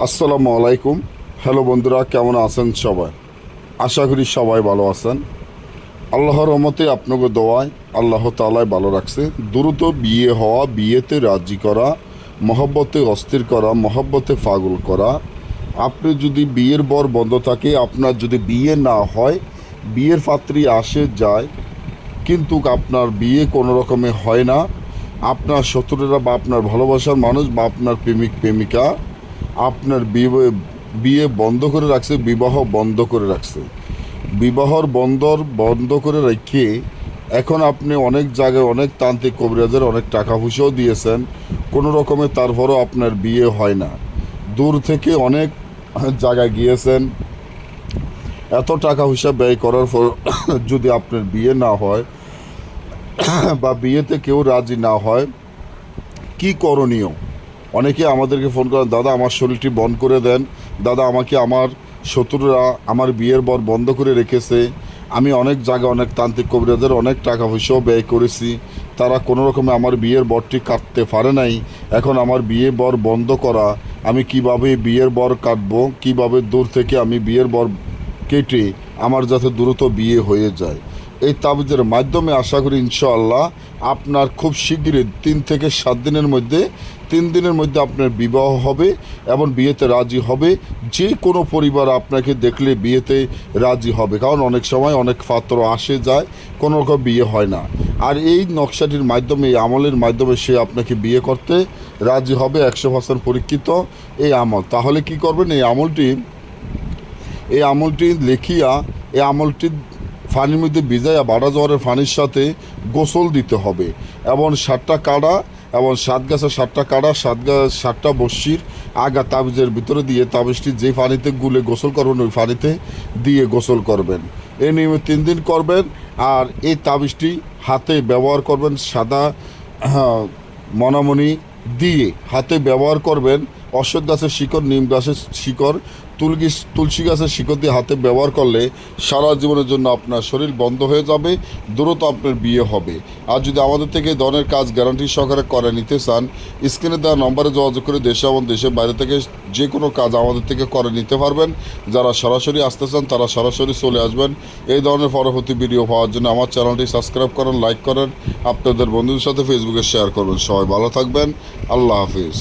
আসসালামু আলাইকুম। হ্যালো বন্ধুরা, কেমন আছেন সবাই? আশা করি সবাই ভালো আছেন। আল্লাহর রহমতে আপনাকে দোয়ায় আল্লাহ তাআলাই ভালো রাখছে। দ্রুত বিয়ে হওয়া, বিয়েতে রাজি করা, মহব্বতে অস্থির করা, মহব্বতে পাগল করা। আপনি যদি বিয়ের বর বন্ধ থাকে, আপনার যদি বিয়ে না হয়, বিয়ের পাত্রী আসে যায়, কিন্তু আপনার বিয়ে কোনো রকমে হয় না, আপনার শত্রুরা বা আপনার ভালোবাসার মানুষ বা আপনার প্রেমিক প্রেমিকা আপনার বিয়ে বন্ধ করে রাখছে, বিবাহ বন্ধ করে রাখছে। বিবাহর বন্ধ করে রেখে এখন আপনি অনেক জায়গায় অনেক তান্ত্রিক কবিরাজের অনেক টাকা পয়সাও দিয়েছেন, কোনো রকমে তারপরও আপনার বিয়ে হয় না। দূর থেকে অনেক জায়গায় গিয়েছেন, এত টাকা পয়সা ব্যয় করার পর যদি আপনার বিয়ে না হয় বা বিয়েতে কেউ রাজি না হয়, কি করণীয়? অনেকে আমাদেরকে ফোন করেন, দাদা আমার শরীরটি বন্ধ করে দেন, দাদা আমাকে আমার শত্রুরা আমার বিয়ের বর বন্ধ করে রেখেছে, আমি অনেক জায়গায় অনেক তান্ত্রিক কবিরাজের অনেক টাকা পয়সাও ব্যয় করেছি, তারা কোনো রকমে আমার বিয়ের বরটি কাটতে পারে নাই। এখন আমার বিয়ে বর বন্ধ করা, আমি কিভাবে বিয়ের বর কাটবো, কিভাবে দূর থেকে আমি বিয়ের বর কেটে আমার যাতে দ্রুত বিয়ে হয়ে যায়। এই তাবিজের মাধ্যমে আশা করি ইনশাআল্লাহ আপনার খুব শীঘ্রই 3 থেকে 7 দিনের মধ্যে 3 দিনের মধ্যে আপনার বিবাহ হবে এবং বিয়েতে রাজি হবে। যে কোনো পরিবার আপনাকে দেখলে বিয়েতে রাজি হবে, কারণ অনেক সময় অনেক পাত্র আসে যায়, কোনো রকম বিয়ে হয় না। আর এই নকশাটির মাধ্যমে, এই আমলের মাধ্যমে সে আপনাকে বিয়ে করতে রাজি হবে। 100% পরীক্ষিত এই আমল। তাহলে কি করবেন? এই আমলটি লিখিয়া, এই আমলটি পানির মধ্যে ভিজাইয়া বাড়া জ্বরের পানির সাথে গোসল দিতে হবে এবং 7টা কাড়া এবং 7 গাছের 7টা কাড়া, 7টা বড়শির আগা তাবিজের ভিতরে দিয়ে তাবিজটি যে পানিতে গুলে গোসল করবেন ওই পানিতে দিয়ে গোসল করবেন। এই নিয়মে 3 দিন করবেন। আর এই তাবিজটি হাতে ব্যবহার করবেন, সাদা মনামণি দিয়ে হাতে ব্যবহার করবেন। অশ্বত্থ গাছের শিকড়, নিম গাছের শিকড়, তুলসী গাছের শিকড় দিয়ে হাতে ব্যবহার করলে সারা জীবনের জন্য আপনার শরীর বন্ধ হয়ে যাবে, দ্রুত আপনার বিয়ে হবে। আর যদি আমাদের থেকে এই ধরনের কাজ গ্যারান্টি সহকারে করে নিতে চান, স্ক্রিনে দেওয়া নম্বরে যোগাযোগ করে দেশে এবং দেশের বাইরে থেকে যে কোনো কাজ আমাদের থেকে করে নিতে পারবেন। যারা সরাসরি আসতে চান তারা সরাসরি চলে আসবেন। এই ধরনের পরবর্তী ভিডিও পাওয়ার জন্য আমার চ্যানেলটি সাবস্ক্রাইব করেন, লাইক করেন, আপনাদের বন্ধুদের সাথে ফেসবুকে শেয়ার করবেন। সবাই ভালো থাকবেন। আল্লাহ হাফিজ।